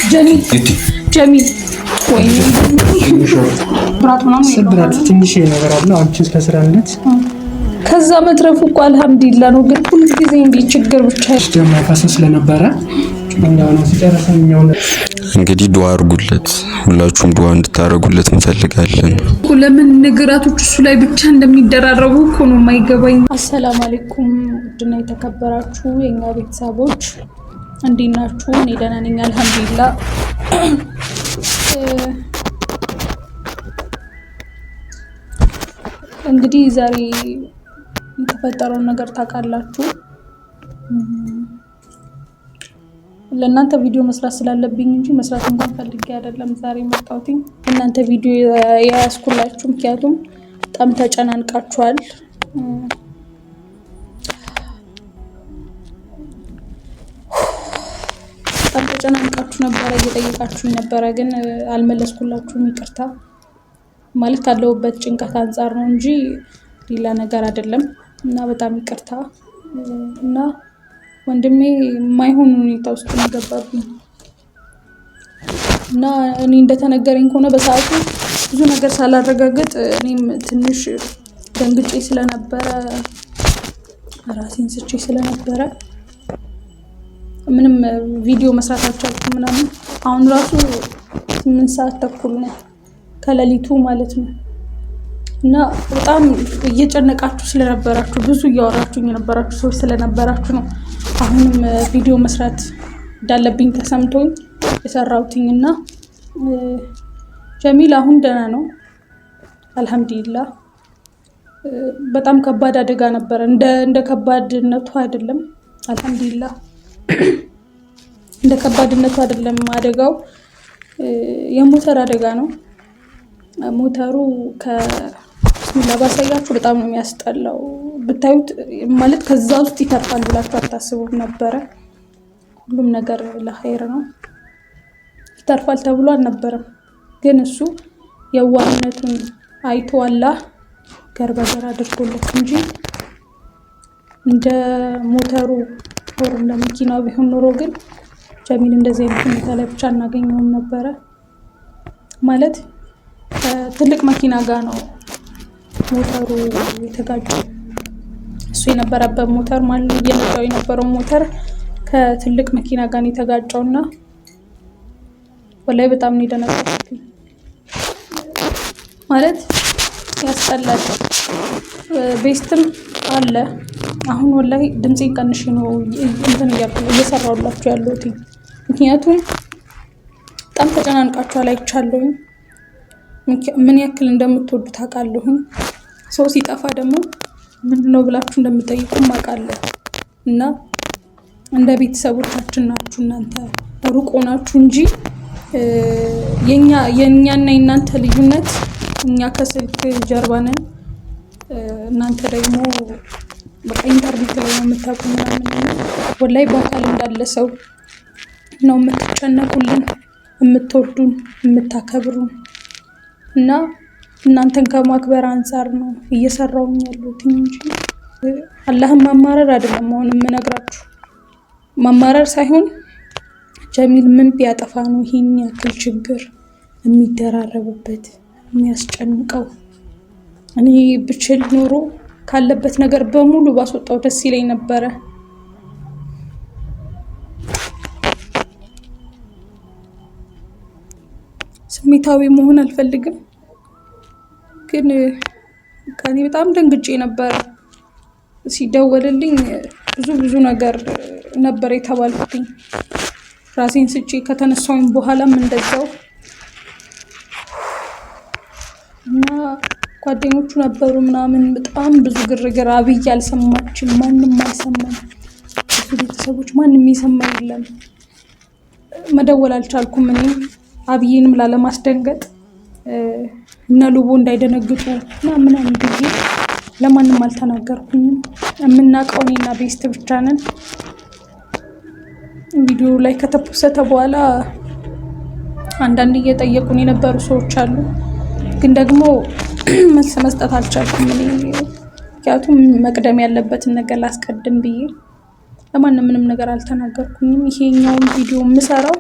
ጀሚል ወይ ስብራት ትንሽ ነገር አለ አንቺ ስለስራነት ከዛ መትረፉ እኮ አልሐምዱሊላህ ነው። ግን ሁሉ ጊዜ እንዲህ ችግር ብቻ ደም ያፈሰስ ስለነበረ ነው ሲጨረሰኛው እንግዲህ ዱአ አድርጉለት። ሁላችሁም ዱአ እንድታረጉለት እንፈልጋለን። ለምን ነገራቶች እሱ ላይ ብቻ እንደሚደራረቡ እኮ ነው የማይገባኝ። አሰላሙ አለይኩም ድና የተከበራችሁ የኛ ቤተሰቦች እንዴት ናችሁ? እኔ ደህና ነኝ አልሐምዱሊላህ። እንግዲህ ዛሬ የተፈጠረውን ነገር ታውቃላችሁ። ለእናንተ ቪዲዮ መስራት ስላለብኝ እንጂ መስራት እንኳን ፈልጌ አይደለም ዛሬ መጣሁት። እናንተ ቪዲዮ ያያስኩላችሁ ምክንያቱም በጣም ተጨናንቃችኋል። በጣም ተጨናንቃችሁ ነበረ፣ እየጠየቃችሁኝ ነበረ፣ ግን አልመለስኩላችሁም። ይቅርታ ማለት ካለሁበት ጭንቀት አንጻር ነው እንጂ ሌላ ነገር አይደለም። እና በጣም ይቅርታ እና ወንድሜ የማይሆን ሁኔታ ውስጥ ነው ገባብኝ። እና እኔ እንደተነገረኝ ከሆነ በሰዓቱ ብዙ ነገር ሳላረጋግጥ እኔም ትንሽ ደንግጬ ስለነበረ ራሴን ስቼ ስለነበረ ምንም ቪዲዮ መስራት አልቻልኩም ምናምን። አሁን ራሱ 8 ሰዓት ተኩል ነው ከሌሊቱ ማለት ነው። እና በጣም እየጨነቃችሁ ስለነበራችሁ ብዙ እያወራችሁኝ የነበራችሁ ሰዎች ስለነበራችሁ ነው አሁንም ቪዲዮ መስራት እንዳለብኝ ተሰምቶኝ የሰራሁትኝ። እና ጀሚል አሁን ደህና ነው አልሐምዱሊላህ። በጣም ከባድ አደጋ ነበረ፣ እንደ ከባድነቱ አይደለም አልሐምዱሊላህ። እንደ ከባድነቱ አይደለም አደጋው፣ የሞተር አደጋ ነው። ሞተሩ ከቢስሚላህ ባሳያችሁ በጣም ነው የሚያስጠላው ብታዩት። ማለት ከዛ ውስጥ ይተርፋል ብላችሁ አታስቡም ነበረ። ሁሉም ነገር ለኸይር ነው፣ ይተርፋል ተብሎ አልነበረም። ግን እሱ የዋህነቱን አይቶ አላህ ገር በገር አድርጎለት እንጂ እንደ ሞተሩ ወር እንደ መኪናው ቢሆን ኖሮ ግን ጀሚል እንደዚህ አይነት ሁኔታ ላይ ብቻ እናገኘውም ነበረ። ማለት ትልቅ መኪና ጋር ነው ሞተሩ የተጋጨው። እሱ የነበረበት ሞተር ማለት እየነዳው የነበረው ሞተር ከትልቅ መኪና ጋር ነው የተጋጨውና ወላሂ በጣም ነው የደነገጥኩት። ማለት ያስጠላል። ቤስትም አለ አሁን ወላሂ ድምጼን ቀንሼ ነው እንትን እየሰራሁላችሁ ያለሁት። ምክንያቱም በጣም ተጨናንቃችኋል አይቻለሁ። ምን ያክል እንደምትወዱት አውቃለሁ። ሰው ሲጠፋ ደግሞ ምንድነው ብላችሁ እንደምትጠይቁም አውቃለሁ። እና እንደ ቤተሰቦቻችን ናችሁ እናንተ፣ ሩቅ ሆናችሁ እንጂ የኛና የእናንተ ልዩነት እኛ ከስልክ ጀርባ ነን፣ እናንተ ደግሞ በቃ ኢንተርኔት ላይ ነው የምታውቁ ምናምን። ወላሂ በአካል እንዳለ ሰው ነው የምትጨነቁልን፣ የምትወዱን፣ የምታከብሩን። እና እናንተን ከማክበር አንፃር ነው እየሰራሁኝ ያለሁት እንጂ አላህን ማማረር አይደለም። አሁን የምነግራችሁ ማማረር ሳይሆን ጀሚል ምን ቢያጠፋ ነው ይሄን ያክል ችግር የሚደራረብበት የሚያስጨንቀው? እኔ ብችል ኖሮ ካለበት ነገር በሙሉ ባስወጣው ደስ ይለኝ ነበረ። ስሜታዊ መሆን አልፈልግም፣ ግን ከኔ በጣም ደንግጬ ነበር። ሲደወልልኝ ብዙ ነገር ነበር የተባልኩትኝ። ራሴን ስጪ ከተነሳሁኝ በኋላም እንደዛው። እና ጓደኞቹ ነበሩ ምናምን በጣም ብዙ ግርግር። አብይ አልሰማችም፣ ማንም አልሰማም። ብዙ ቤተሰቦች ማንም የሰማ የለም። መደወል አልቻልኩም እኔም አብይንም ላለማስደንገጥ እነ ሉቦ እንዳይደነግጡ ምናምን ብዬ ለማንም አልተናገርኩኝም። የምናውቀው እኔና ቤስት ብቻ ነን። ቪዲዮ ላይ ከተፖሰተ በኋላ አንዳንድ እየጠየቁን የነበሩ ሰዎች አሉ፣ ግን ደግሞ መልስ መስጠት አልቻልኩም እኔ። ምክንያቱም መቅደም ያለበትን ነገር ላስቀድም ብዬ ለማንም ምንም ነገር አልተናገርኩኝም። ይሄኛውን ቪዲዮ የምሰራው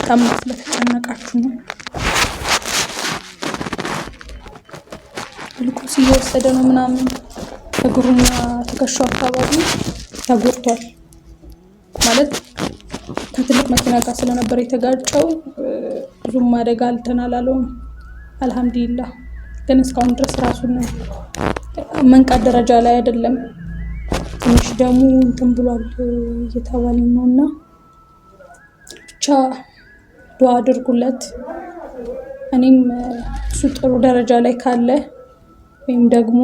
በጣም ስለተጨነቃችሁ ነው። ግሉኮስ እየወሰደ ነው ምናምን እግሩና ትከሻው አካባቢ ተጎድቷል ማለት ከትልቅ መኪና ጋር ስለነበር የተጋጨው ብዙም አደጋ አልተናላለውም። አልሐምዱሊላህ ግን እስካሁን ድረስ ራሱን መንቃት ደረጃ ላይ አይደለም። ትንሽ ደግሞ እንትን ብሏል እየተባለ ነውና ብቻ ዱዓ አድርጉለት። እኔም እሱ ጥሩ ደረጃ ላይ ካለ ወይም ደግሞ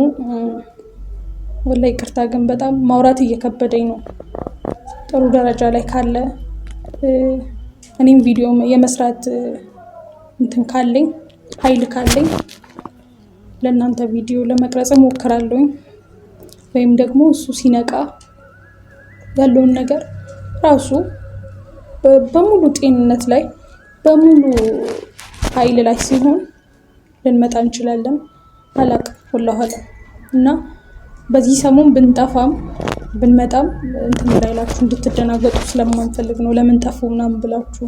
ወላሂ ይቅርታ ግን በጣም ማውራት እየከበደኝ ነው። ጥሩ ደረጃ ላይ ካለ እኔም ቪዲዮ የመስራት እንትን ካለኝ ኃይል ካለኝ ለእናንተ ቪዲዮ ለመቅረጽ እሞክራለሁ። ወይም ደግሞ እሱ ሲነቃ ያለውን ነገር ራሱ በሙሉ ጤንነት ላይ በሙሉ ኃይል ላይ ሲሆን ልንመጣ እንችላለን። አላቅም ወላሂ አለም እና በዚህ ሰሞን ብንጠፋም ብንመጣም እንትን እንዳይላችሁ እንድትደናገጡ ስለማንፈልግ ነው። ለምን ጠፉ ምናምን ብላችሁ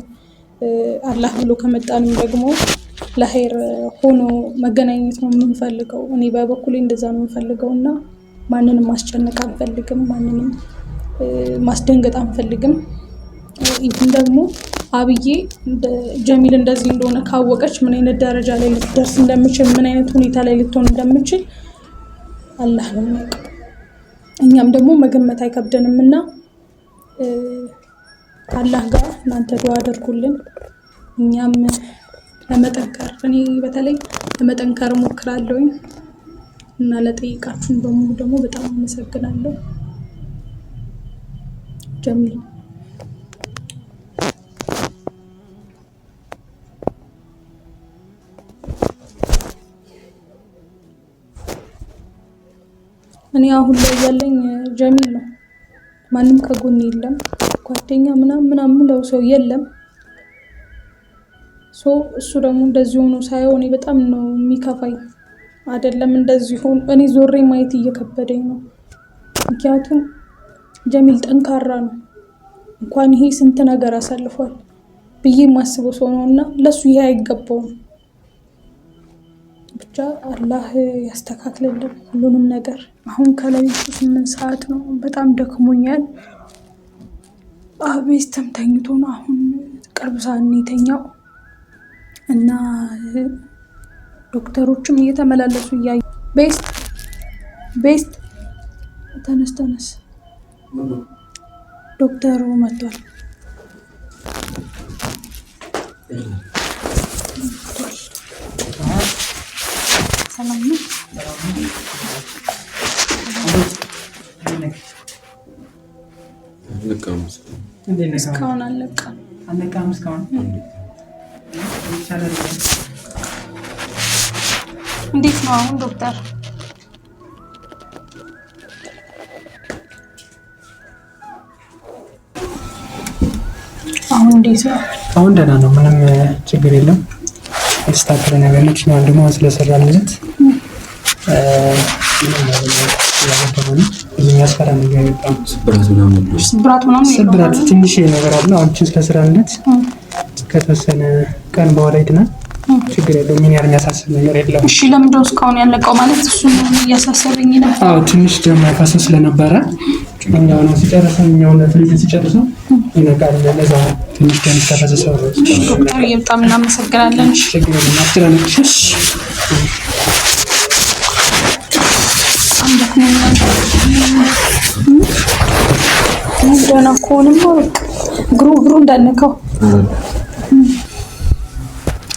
አላህ ብሎ ከመጣንም ደግሞ ለኸይር ሆኖ መገናኘት ነው የምንፈልገው። እኔ በበኩሌ እንደዛ ነው የምፈልገው እና ማንንም ማስጨነቅ አንፈልግም፣ ማንንም ማስደንገጥ አንፈልግም። ይህን ደግሞ አብዬ ጀሚል እንደዚህ እንደሆነ ካወቀች ምን አይነት ደረጃ ላይ ልትደርስ እንደምችል ምን አይነት ሁኔታ ላይ ልትሆን እንደምችል አላህ ነው የሚያውቀው። እኛም ደግሞ መገመት አይከብደንም እና ከአላህ ጋር እናንተ ዱዓ አድርጉልን። እኛም ለመጠንከር እኔ በተለይ ለመጠንከር እሞክራለሁኝ እና ለጠይቃችሁን በሙሉ ደግሞ በጣም አመሰግናለሁ። ጀሚል እኔ አሁን ላይ ያለኝ ጀሚል ነው። ማንም ከጎን የለም። ጓደኛ ምናምን ለው ሰው የለም። እሱ ደግሞ እንደዚህ ሆኖ ሳይሆን እኔ በጣም ነው የሚከፋኝ። አይደለም እንደዚህ ሆኖ እኔ ዞሬ ማየት እየከበደኝ ነው። ምክንያቱም ጀሚል ጠንካራ ነው። እንኳን ይሄ ስንት ነገር አሳልፏል ብዬ የማስበው ሰው ነውና ለሱ ይሄ አይገባውም። ብቻ አላህ ያስተካክልልን ሁሉንም ነገር። አሁን ከሌሊቱ 8 ሰዓት ነው። በጣም ደክሞኛል። አቤት ተኝቶ ነው አሁን ቅርብ ሰዓት ነው የተኛው እና ዶክተሮችም እየተመላለሱ እያዩ ቤስት ተነስ ዶክተሩ መጥቷል። ሰላም ነው። እስካሁን አልነቃም። እንዴት ነው አሁን ዶክተር? አሁን እንዴት ነው? አሁን ደህና ነው። ምንም ችግር የለም። የተስተካከለ ነገር ነው። ነው ደግሞ ስለሰራንለት ስብራት ትንሽ ነገር አለ። አሁን ስለሰራንለት ከተወሰነ ቀን በኋላ ይድናል። ችግር የለውም። ምን ያህል የሚያሳስብ ነገር የለውም። እሺ ለምንድነው እስካሁን ያለቀው? ማለት እሱን እያሳሰበኝ ነበር። አዎ ትንሽ ደም ማይፈሰስ ስለነበረ እኛው ነው ሲጨርሰው ፍሪጅ ሲጨርሰው ይነቃል። ለዛ ትንሽ ደም ተፈሰሰው ነው። ዶክተር በጣም እናመሰግናለን። እሺ ችግር የለም። አስተላልፍሽ ደህና ከሆነማ እግሩ እንዳነካው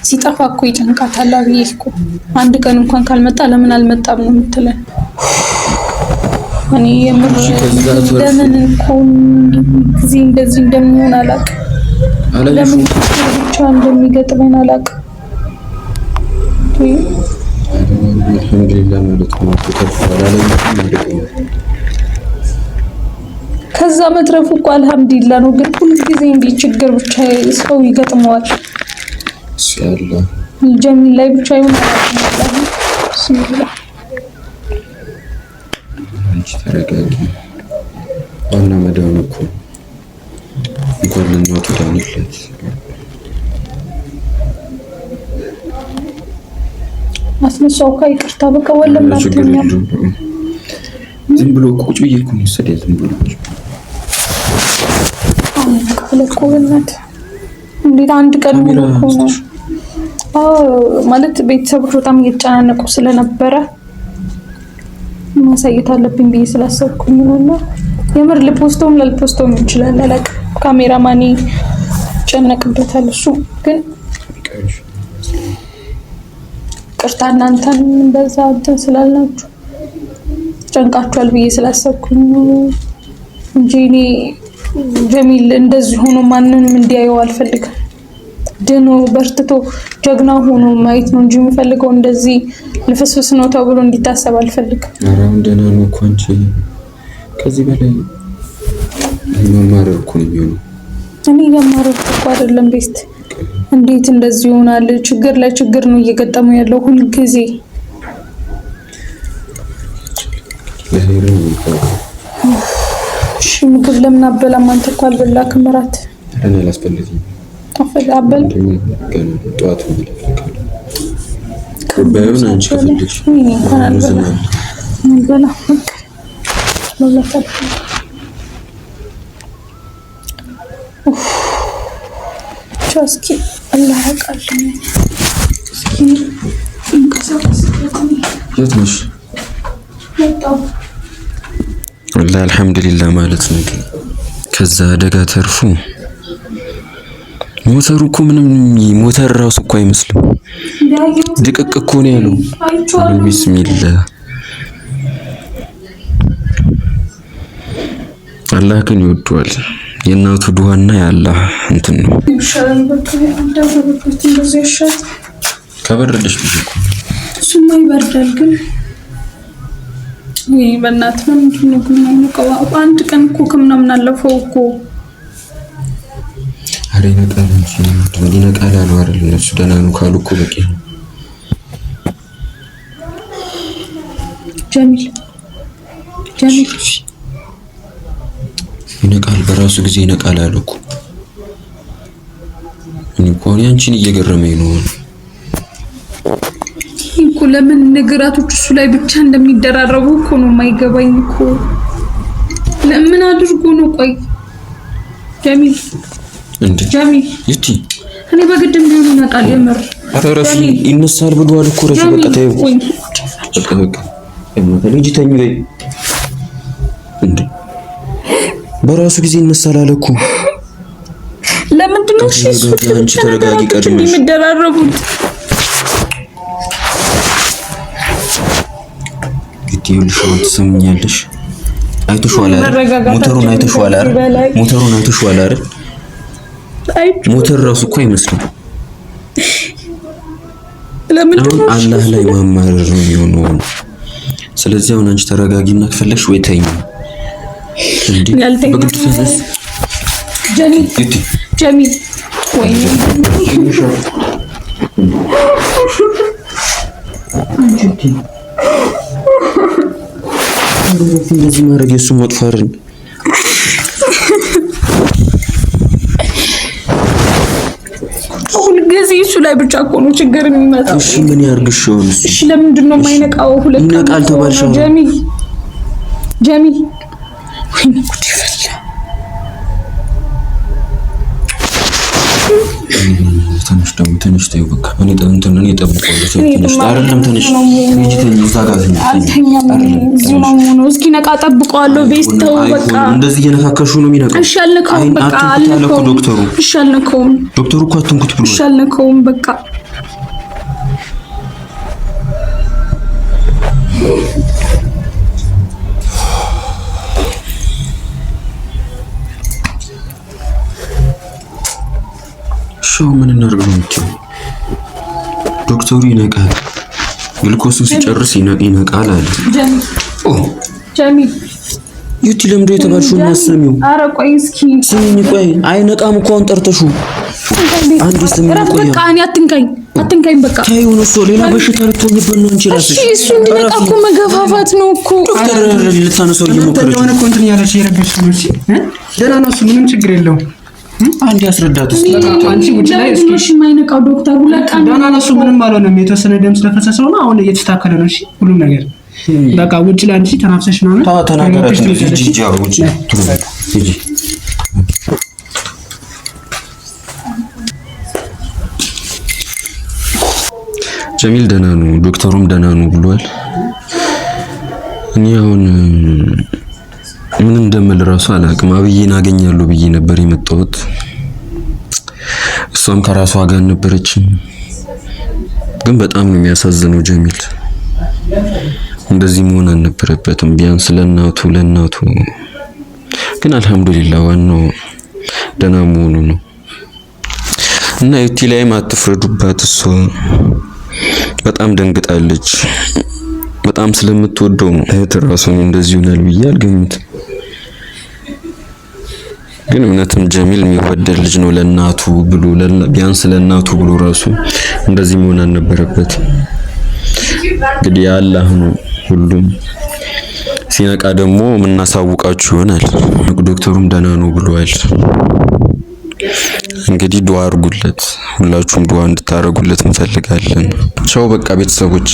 ሲጠፋ እኮ ይጨንቃታል። አብዬ እኮ አንድ ቀን እንኳን ካልመጣ ለምን አልመጣም ነው የምትለን። እኔ የምር ለምን እንኳን ጊዜ እንደዚህ እንደሚሆን አላውቅም። ለምን ብቻ እንደሚገጥመን አላውቅም። አልሐምዱሊላህ ማለት ነው። ከዛ መትረፉ እኮ አልሐምዱሊላህ ነው። ግን ሁሉ ጊዜ እንዲህ ችግር ብቻ ሰው ይገጥመዋል። ሲያላ ጀሚል ላይ ብቻ ይሆናል። ስሚላ አንቺ ተረጋጊ። ዋና መዳኑ እኮ እንኳን ለእናቱ ዳንለት አስነሳው ይቅርታ በቃ ወለም አትኛም ዝም ብሎ ቁጭ ብዬ እኮ መሰለኝ ዝም ብሎ ለቆብነት እንዴት አንድ ቀን ሙሉ ነው ማለት ቤተሰቦች በጣም እየተጨናነቁ ስለነበረ ማሳየት አለብኝ ብዬ ስላሰብኩኝ ነውና የምር ልፖስቶም ላልፖስቶም ይችላል አላቅ ካሜራማኒ ጨነቅበታል እሱ ግን ቅርታ እናንተን በዛ እንትን ስላልናችሁ ጨንቃችኋል ብዬ ስላሰብኩኝ እንጂ እኔ ጀሚል እንደዚህ ሆኖ ማንንም እንዲያየው አልፈልግም ድኖ በርትቶ ጀግና ሆኖ ማየት ነው እንጂ የምፈልገው እንደዚህ ልፍስፍስ ነው ተብሎ እንዲታሰብ አልፈልግም አራም ደህና ነው እኮ አንቺ ከዚህ በላይ መማረር እኮ ነው የሚሆነው እኔ መማረር እኮ አይደለም ቤስት እንዴት እንደዚህ ይሆናል ችግር ላይ ችግር ነው እየገጠመው ያለው ሁሉ ጊዜ እሺ ምግብ ለምን አበላም አንተ እኮ አልበላክም እራት እኔ አላስፈልግም አበል ጠዋት ባይሆን አንቺ ከፈለግሽ በላ እስኪ አላህ ያውቃል እስኪ እንቀሳቀስ የት ነሽ والله الحمد لله ማለት ነው ከዛ አደጋ ተርፎ ሞተሩ እኮ ምንም ሞተር ራሱ እኮ አይመስልም ድቅቅ እኮ ነው ያለው ቢስሚላህ አላህ ግን ይወደዋል የእናቱ ዱዓና ያላህ እንትን ነው ከበረደሽ ልጅ እኮ እሱማ ይበርዳል ግን ወይ በእናት ምንድነው ግን አንድ ቀን እኮ ከምናምን አለፈው እኮ አሬ ነቃል እንጂ ምን ይነቃል አሉ አይደል እነሱ ደህና ነው ካሉ እኮ በቂ ነው ጀሚል ይነቃል በራሱ ጊዜ ይነቃል አሉ እኮ እኔ እኮ አንቺን እየገረመኝ ነው እኮ ለምን ነገራቶች እሱ ላይ ብቻ እንደሚደራረቡ እኮ ነው የማይገባኝ እኮ ለምን አድርጎ ነው ቆይ ጀሚል እንዴ ጀሚል ይቲ እኔ በግድም ቢሆን ይነቃል የምር አረራፊ ይነሳል ብሏል እኮ ረሽ በቃ ተይው በቃ እማታ ልጅ ተኝ በይ እንዴ በራሱ ጊዜ ይነሳል አለ እኮ ለምንድን ነው እሺ አንቺ ተረጋጊ ቀድመሽ የሚደራረቡት ይኸውልሽ ትሰምኛለሽ አይተሽዋል አይደል ሞተሩን አይተሽዋል አይደል ሞተር ራሱ እኮ አይመስልም ለምንድን ነው አላህ ላይ ማማረር ነው የሚሆነው ስለዚህ አሁን አንቺ ተረጋጊና ከፈለሽ ወይ ተኝ እንዴ በግድስ ጀሚል ወይ እንደዚህ ማድረግ የሱ መጥፎ አይደል ሁልጊዜ እሱ ላይ ብቻ እኮ ነው ችግር የሚመጣው እሺ ምን ያርግሽ እሺ ለምንድን ነው የማይነቃው ሁለት ይነቃል ተባልሽ ጀሚል ወይ ጉድ ይፈላ ትንሽ ተይው በቃ እኔ እጠብቀዋለሁ ትንሽ አይደለም ትንሽ ልጅ ተኝ እዛ ጋር አልተኛም እዚህ ነው እስኪ ነቃ እጠብቀዋለሁ ቤት ተው በቃ እንደዚህ እየነካከሹ ነው የሚነቃው እሺ አልነካውም በቃ አልነካውም ዶክተሩ እሺ አልነካውም ዶክተሩ እኮ አትንኩት ብሎ እሺ አልነካውም በቃ ሻው ምን እናድርግ ነው የምትይው ዶክተሩ ይነቃል ግሉኮሱ ሲጨርስ ይነቃል አለ ጀሚል ዩቲ ለምዶ የተባልሽው ማሰሚው አረ ቆይ እስኪ ስሚኝ ቆይ አይነቃም እኮ አሁን ጠርተሹ አንድ ስሚኝ ቆይ በቃ እኔ አትንካኝ በቃ ታዩ ነው እሱ ሌላ በሽታ ልትሆንበት ነው እንጂ ራስሽ እሺ እሱ እንዲነቃ እኮ መገፋፋት ነው እኮ ዶክተር ልታነሳው እየሞከረች ነው እንትን ያለሽ የረገሽ ነው እሺ ደህና ነው እሱ ምንም ችግር የለውም አንድ ያስረዳት እስኪ። አንቺ ውጭ ላይ እስኪ የማይነቃው ዶክተር ሁለቀን ዳና ለሱ ምንም አልሆነም። የተወሰነ ደም ስለፈሰሰው ነው አሁን እየተስተካከለ ነው። እሺ ሁሉም ነገር በቃ ውጭ ላይ አንቺ ተናፍሰሽ ነው ነው ተናገራት። ሂጂ ያው ውጭ ሂጂ። ጀሚል ደህና ነው፣ ዶክተሩም ደህና ነው ብሏል። እኔ አሁን ምን እንደምል ራሱ አላውቅም። አብዬን አገኛለሁ ብዬ ነበር የመጣሁት። እሷም ከራሷ ጋር ነበረችም። ግን በጣም ነው የሚያሳዝነው ጀሚል። እንደዚህ መሆን አልነበረበትም። ቢያንስ ለእናቱ ግን አልሐምዱሊላህ ዋናው ደህና መሆኑ ነው። እና ዩቲ ላይም አትፍረዱባት። እሷ በጣም ደንግጣለች። በጣም ስለምትወደው ነው። እህት ራሱ እንደዚህ ይሆናል ብዬ አልገምትም። ግን እውነትም ጀሚል የሚወደድ ልጅ ነው። ለእናቱ ብሎ ቢያንስ ለእናቱ ብሎ ራሱ እንደዚህ መሆን አልነበረበትም። እንግዲህ አላህ ነው ሁሉም። ሲነቃ ደግሞ የምናሳውቃችሁ ይሆናል። ዶክተሩም ደህና ነው ብሏል። እንግዲህ ዱአ አድርጉለት፣ ሁላችሁም ዱአ እንድታደርጉለት እንፈልጋለን። ቻው በቃ ቤተሰቦች።